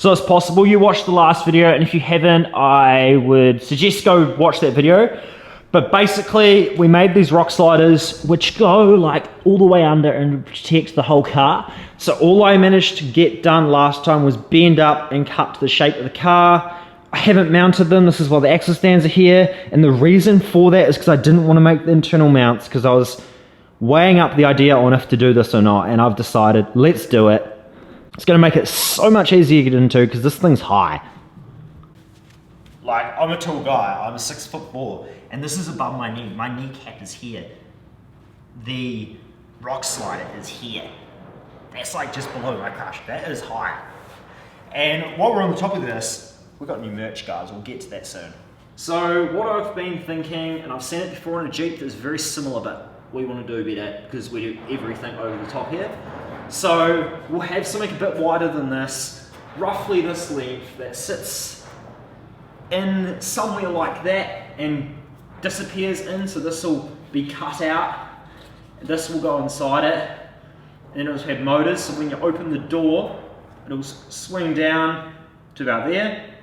So it's possible you watched the last video, and if you haven't, I would suggest go watch that video. But basically, we made these rock sliders which go like all the way under and protect the whole car. So all I managed to get done last time was bend up and cut to the shape of the car. I haven't mounted them. This is why the axle stands are here. And the reason for that is because I didn't want to make the internal mounts, because I was weighing up the idea on if to do this or not. And I've decided, let's do it. It's going to make it so much easier to get into because this thing's high. Like, I'm a tall guy, I'm a 6'4", and this is above my knee. My kneecap is here. The rock slider is here. That's like just below my crush. That is high. And while we're on the top of this, we've got new merch, guys. We'll get to that soon. So what I've been thinking, and I've seen it before in a Jeep that's very similar, but we want to do better because we do everything over the top here. So we'll have something a bit wider than this, roughly this length, that sits in somewhere like that and disappears in, so this will be cut out. This will go inside it, and it'll have motors, so when you open the door, it'll swing down to about there,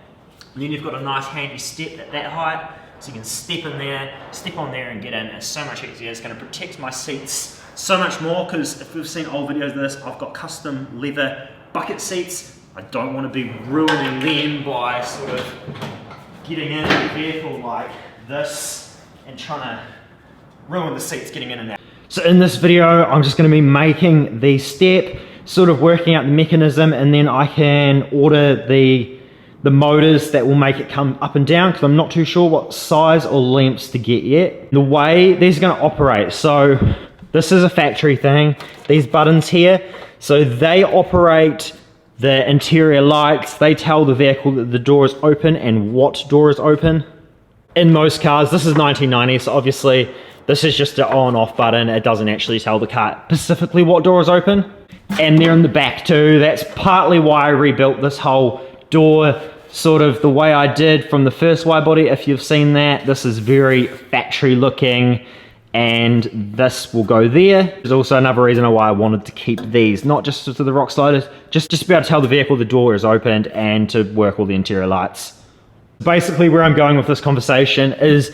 and then you've got a nice handy step at that height, so you can step in there, step on there and get in. It's so much easier. It's going to protect my seats so much more, because if you've seen old videos of this, I've got custom leather bucket seats. I don't want to be ruining them by sort of getting in the vehicle like this and trying to ruin the seats getting in and out. So in this video, I'm just going to be making the step, sort of working out the mechanism, and then I can order the motors that will make it come up and down, because I'm not too sure what size or lengths to get yet. The way these are going to operate, so this is a factory thing, these buttons here, so they operate the interior lights. They tell the vehicle that the door is open and what door is open. In most cars, this is 1990, so obviously this is just an on off button. It doesn't actually tell the car specifically what door is open. And they're in the back too. That's partly why I rebuilt this whole door sort of the way I did from the first wide body. If you've seen that, this is very factory looking, and this will go there. There's also another reason why I wanted to keep these, not just to the rock sliders, just to be able to tell the vehicle the door is opened and to work all the interior lights. Basically where I'm going with this conversation is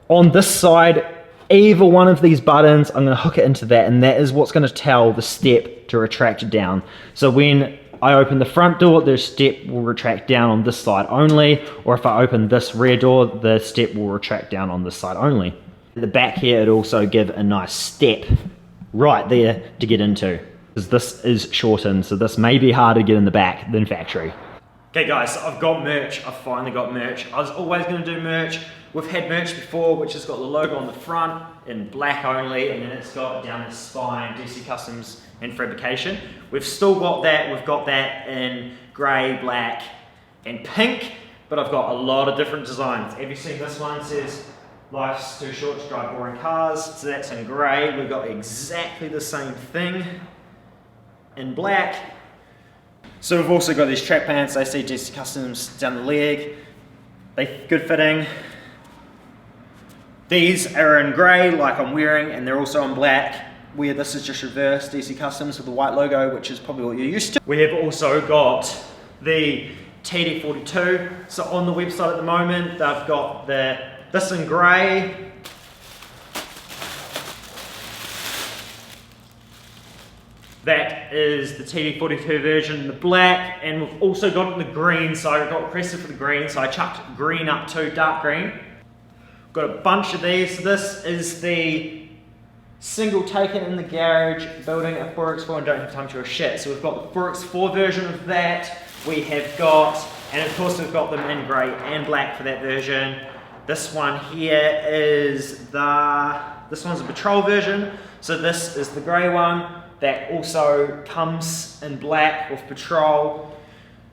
on this side, either one of these buttons, I'm going to hook it into that, and that is what's going to tell the step to retract down. So when I open the front door, the step will retract down on this side only, or if I open this rear door, the step will retract down on this side only. At the back here, it'll also give a nice step right there to get into, because this is shortened, so this may be harder to get in the back than factory. Okay guys, so I've got merch. I've finally got merch. I was always going to do merch. We've had merch before, which has got the logo on the front in black only, and then it's got down the spine, DC Customs and Fabrication. We've still got that. We've got that in grey, black and pink, but I've got a lot of different designs. Have you seen this one? It says life's too short to drive boring cars, so that's in grey. We've got exactly the same thing in black. So we've also got these track pants. They say DC Customs down the leg. They're good fitting. These are in grey like I'm wearing, and they're also in black, where this is just reversed DC Customs with the white logo, which is probably what you're used to. We have also got the TD42. So on the website at the moment, they've got this in grey, that is the TD42 version in the black, and we've also got it in the green, so I got requested for the green, so I chucked green up to dark green. Got a bunch of these. So this is the single taken in the garage building a 4x4 and don't have time to do a shit. So we've got the 4x4 version of that. We have got, and of course we've got them in grey and black for that version. This one here is this one's a patrol version. So this is the grey one that also comes in black with patrol.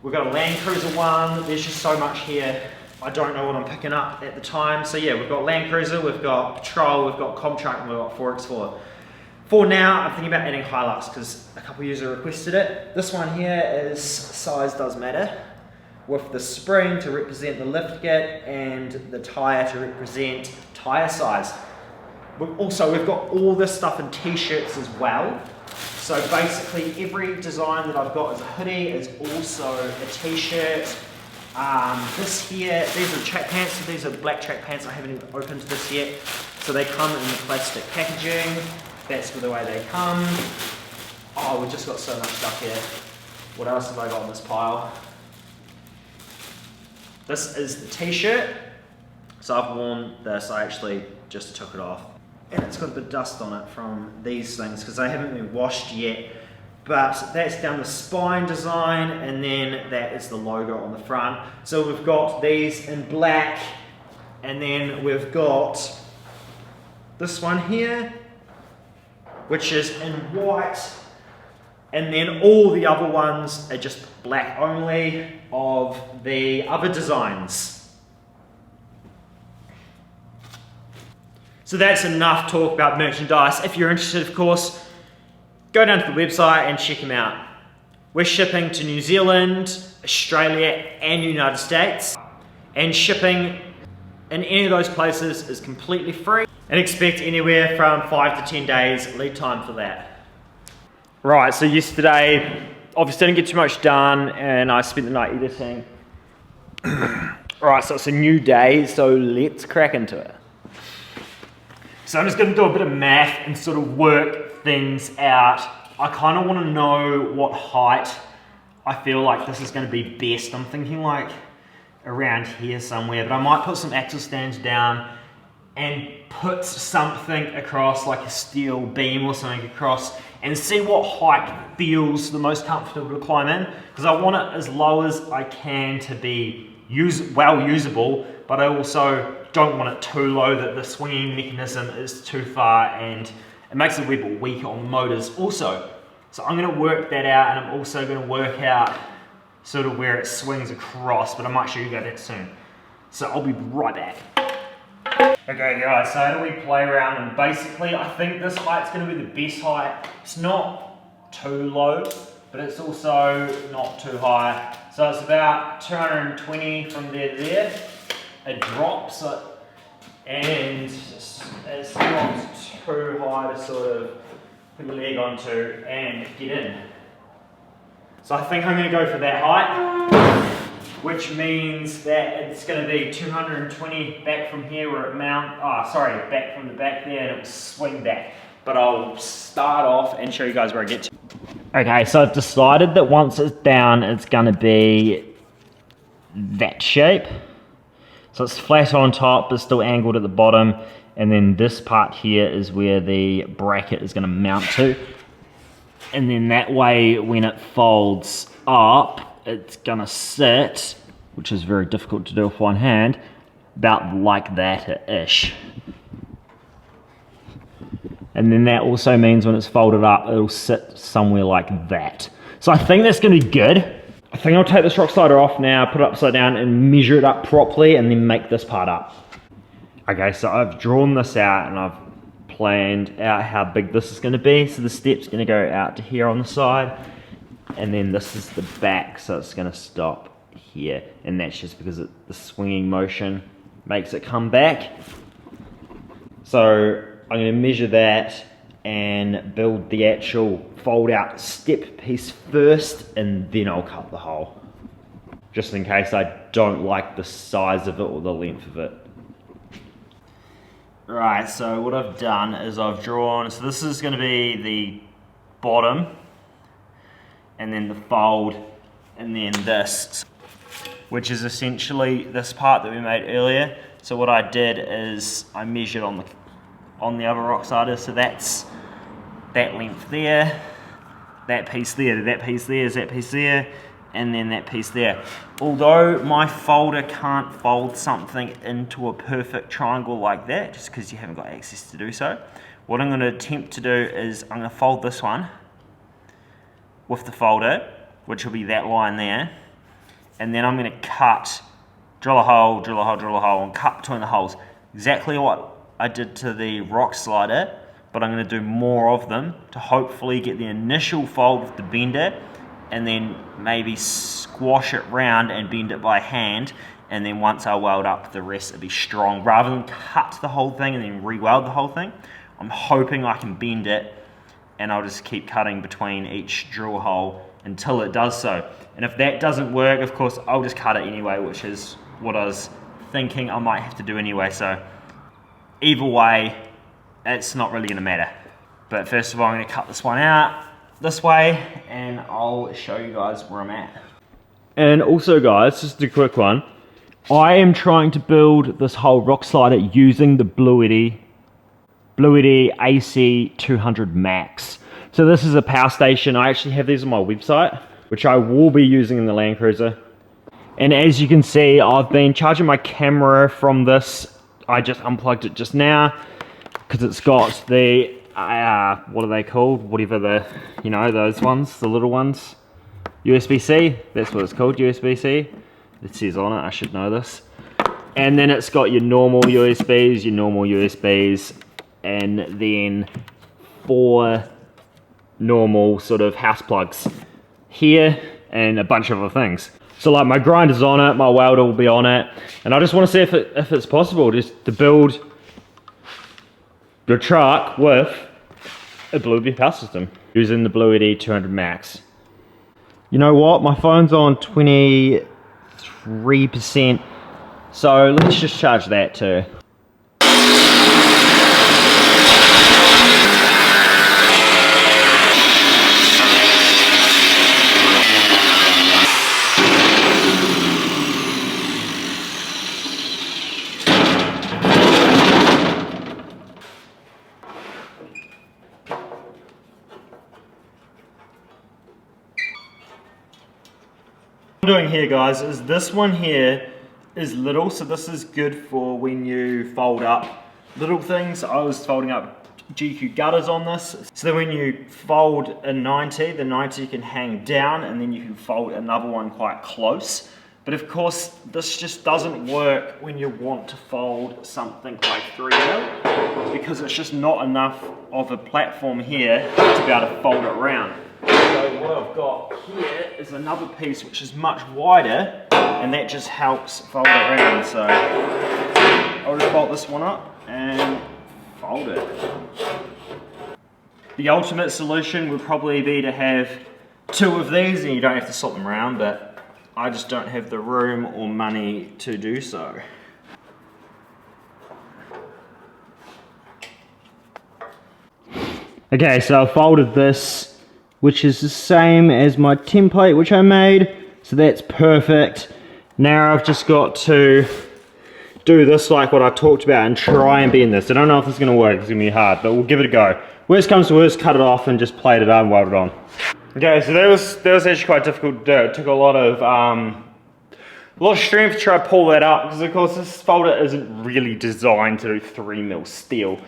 We've got a Land Cruiser one. There's just so much here. I don't know what I'm picking up at the time. So yeah, we've got Land Cruiser, we've got patrol, we've got Comm Truck, and we've got 4x4. For now, I'm thinking about adding Hilux because a couple of users requested it. This one here is size does matter, with the spring to represent the lift kit and the tyre to represent tyre size. We've got all this stuff in t-shirts as well. So basically every design that I've got as a hoodie is also a t-shirt. This here, these are track pants, so these are black track pants. I haven't even opened this yet. So they come in plastic packaging. That's the way they come. Oh, we've just got so much stuff here. What else have I got in this pile? This is the t-shirt. So I've worn this, I actually just took it off. And it's got a bit of dust on it from these things because they haven't been washed yet. But that's down the spine design, and then that is the logo on the front. So we've got these in black, and then we've got this one here, which is in white, and then all the other ones are just black only of the other designs. So that's enough talk about merchandise. If you're interested, of course, go down to the website and check them out. We're shipping to New Zealand, Australia, and United States. And shipping in any of those places is completely free. And expect anywhere from 5 to 10 days lead time for that. Right, so yesterday, obviously didn't get too much done, and I spent the night editing. Right, so it's a new day, so let's crack into it. So I'm just going to do a bit of math and sort of work things out. I kind of want to know what height I feel like this is going to be best. I'm thinking like around here somewhere, but I might put some axle stands down and put something across, like a steel beam or something across, and see what height feels the most comfortable to climb in, because I want it as low as I can to be well usable, but I also don't want it too low that the swinging mechanism is too far and it makes it a wee bit weaker on the motors also. So I'm going to work that out, and I'm also going to work out sort of where it swings across, but I might show you guys that soon. So I'll be right back. Okay guys, so how do we play around? And basically I think this height's going to be the best height. It's not too low, but it's also not too high. So it's about 220 from there to there. It drops, and it's not too high to sort of put your leg onto and get in. So I think I'm going to go for that height, which means that it's going to be 220 back from here where it back from the back there, and it will swing back. But I'll start off and show you guys where I get to. Okay, so I've decided that once it's down, it's going to be that shape. So it's flat on top, but still angled at the bottom, and then this part here is where the bracket is going to mount to. And then that way, when it folds up, it's going to sit, which is very difficult to do with one hand, about like that-ish. And then that also means when it's folded up, it'll sit somewhere like that. So I think that's going to be good. I think I'll take this rock slider off now, put it upside down and measure it up properly, and then make this part up. Okay, so I've drawn this out and I've planned out how big this is going to be. So the step's going to go out to here on the side, and then this is the back, so it's going to stop here. And that's just because the swinging motion makes it come back. So I'm going to measure that and build the actual fold out step piece first, and then I'll cut the hole, just in case I don't like the size of it or the length of it. Right, so what I've done is I've drawn, so this is going to be the bottom, and then the fold, and then this, which is essentially this part that we made earlier. So what I did is I measured on the other rock slider, so that's that length there, that piece there, that piece there, is that piece there, and then that piece there. Although my folder can't fold something into a perfect triangle like that, just because you haven't got access to do so, what I'm going to attempt to do is I'm going to fold this one with the folder, which will be that line there, and then I'm going to cut, drill a hole, drill a hole, drill a hole, and cut between the holes. Exactly what I did to the rock slider, but I'm going to do more of them to hopefully get the initial fold with the bender, and then maybe squash it round and bend it by hand, and then once I weld up the rest it'll be strong. Rather than cut the whole thing and then re-weld the whole thing, I'm hoping I can bend it and I'll just keep cutting between each drill hole until it does so. And if that doesn't work, of course, I'll just cut it anyway, which is what I was thinking I might have to do anyway. So either way, it's not really gonna matter. But first of all, I'm gonna cut this one out this way, and I'll show you guys where I'm at. And also guys, just a quick one. I am trying to build this whole rock slider using the Bluity AC 200 Max. So this is a power station. I actually have these on my website, which I will be using in the Land Cruiser. And as you can see, I've been charging my camera from this. I just unplugged it just now because it's got the, what are they called? Whatever the, you know, those ones, the little ones. USB-C, that's what it's called, USB-C. It says on it, I should know this. And then it's got your normal USBs, and then 4 normal sort of house plugs here, and a bunch of other things. So like my grinder's on it, my welder will be on it, and I just want to see if it's possible just to build your truck with a Bluity power system using the Bluity 200 Max. You know what? My phone's on 23%, so let's just charge that too. What I'm doing here guys is this one here is little, so this is good for when you fold up little things. I was folding up GQ gutters on this, so then when you fold a 90, the 90 can hang down and then you can fold another one quite close. But of course this just doesn't work when you want to fold something like 3mm, because it's just not enough of a platform here to be able to fold it around. So what I've got here is another piece which is much wider, and that just helps fold it around. So I'll just bolt this one up and fold it. The ultimate solution would probably be to have 2 of these, and you don't have to swap them around, but I just don't have the room or money to do so. Okay, so I've folded this, which is the same as my template which I made, so that's perfect. Now I've just got to do this like what I talked about and try and bend this. I don't know if this is going to work, it's going to be hard, but we'll give it a go. Worst comes to worst, cut it off and just plate it up and weld it on. Okay, so that was actually quite difficult to do. It took a lot of strength to try to pull that up, because of course this folder isn't really designed to do 3mm steel.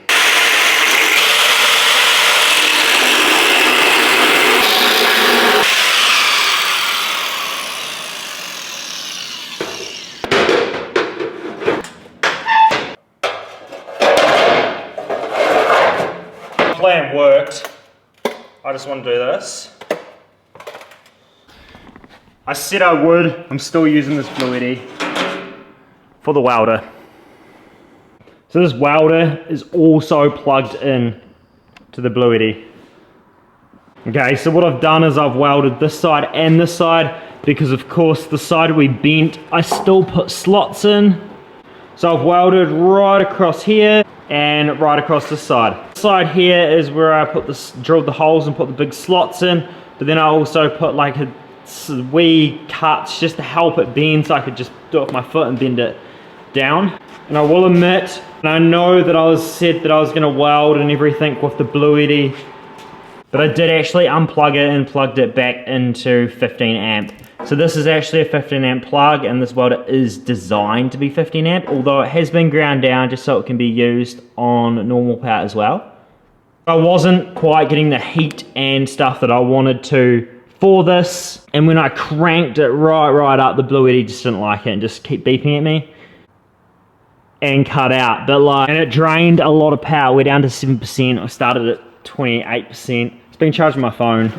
Plan worked. I just want to do this. I said I would. I'm still using this Bluity for the welder. So this welder is also plugged in to the Bluity. Okay, so what I've done is I've welded this side and this side, because of course the side we bent, I still put slots in. So I've welded right across here and right across this side. This side here is where I put this, drilled the holes and put the big slots in, but then I also put like a wee cuts just to help it bend, so I could just do it with my foot and bend it down. And I will admit, and I know that I said that I was going to weld and everything with the Bluity, but I did actually unplug it and plugged it back into 15 amp. So this is actually a 15 amp plug, and this welder is designed to be 15 amp, although it has been ground down just so it can be used on normal power as well. I wasn't quite getting the heat and stuff that I wanted to for this, and when I cranked it right up, the Bluity just didn't like it and just kept beeping at me and cut out. But like, and it drained a lot of power. We're down to 7%. I started at 28%. It's been charging my phone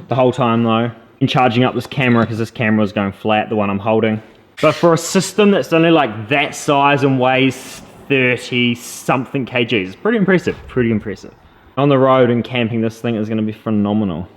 the whole time though, and charging up this camera because this camera was going flat, the one I'm holding. But for a system that's only like that size and weighs 30 something kgs, it's pretty impressive, pretty impressive. On the road and camping, this thing is going to be phenomenal.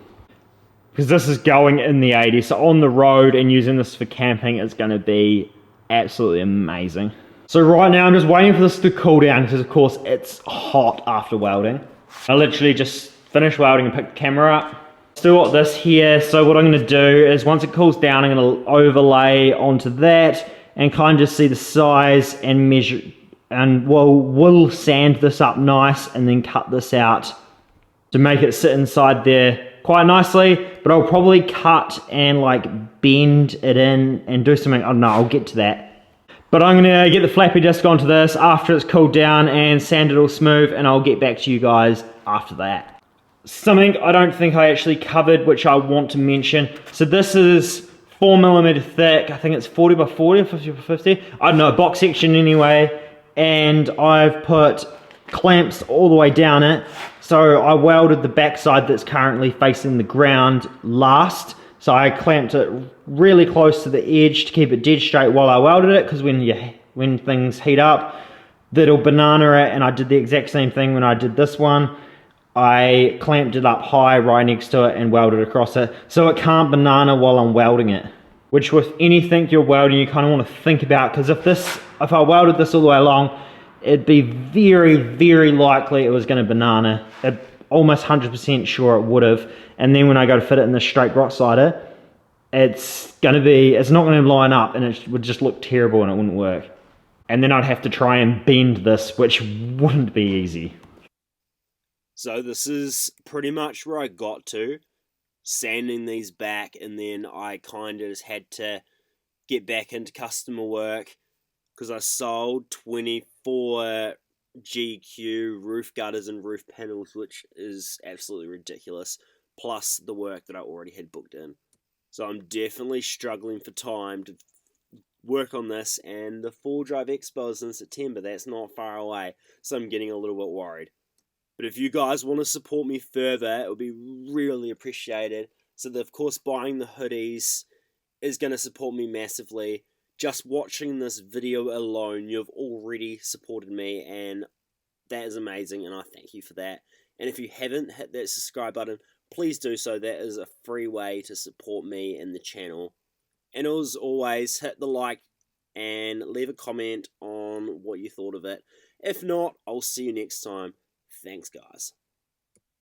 Because this is going in the 80s, so on the road and using this for camping is going to be absolutely amazing. So right now I'm just waiting for this to cool down because of course it's hot after welding. I literally just finished welding and picked the camera up. Still got this here, so what I'm going to do is once it cools down I'm going to overlay onto that and kind of just see the size and measure, and we'll sand this up nice and then cut this out to make it sit inside there quite nicely. But I'll probably cut and like bend it in and do something, I don't know, I'll get to that. But I'm gonna get the flappy disc onto this after it's cooled down and sand it all smooth, and I'll get back to you guys after that. Something I don't think I actually covered, which I want to mention. So this is 4mm thick, I think it's 40 by 40 or 50 by 50. I don't know, a box section anyway. And I've put clamps all the way down it. So I welded the backside that's currently facing the ground last. So I clamped it really close to the edge to keep it dead straight while I welded it, because when things heat up, that'll banana it, and I did the exact same thing when I did this one. I clamped it up high right next to it and welded across it, so it can't banana while I'm welding it. Which with anything you're welding, you kind of want to think about, because if I welded this all the way along, it'd be very, very likely it was going to banana. Almost 100% sure it would have. And then when I go to fit it in the straight rock slider, it's not going to line up, and it would just look terrible and it wouldn't work. And then I'd have to try and bend this, which wouldn't be easy. So this is pretty much where I got to, sanding these back, and then I kind of just had to get back into customer work because I sold 24 GQ roof gutters and roof panels, which is absolutely ridiculous, plus the work that I already had booked in. So I'm definitely struggling for time to work on this, and the Full Drive Expo is in September. That's not far away, so I'm getting a little bit worried. But if you guys want to support me further, it would be really appreciated. So that, of course, buying the hoodies is going to support me massively. Just watching this video alone, you've already supported me, and that is amazing, and I thank you for that. And if you haven't hit that subscribe button, please do so. That is a free way to support me and the channel. And as always, hit the like and leave a comment on what you thought of it. If not, I'll see you next time. Thanks, guys.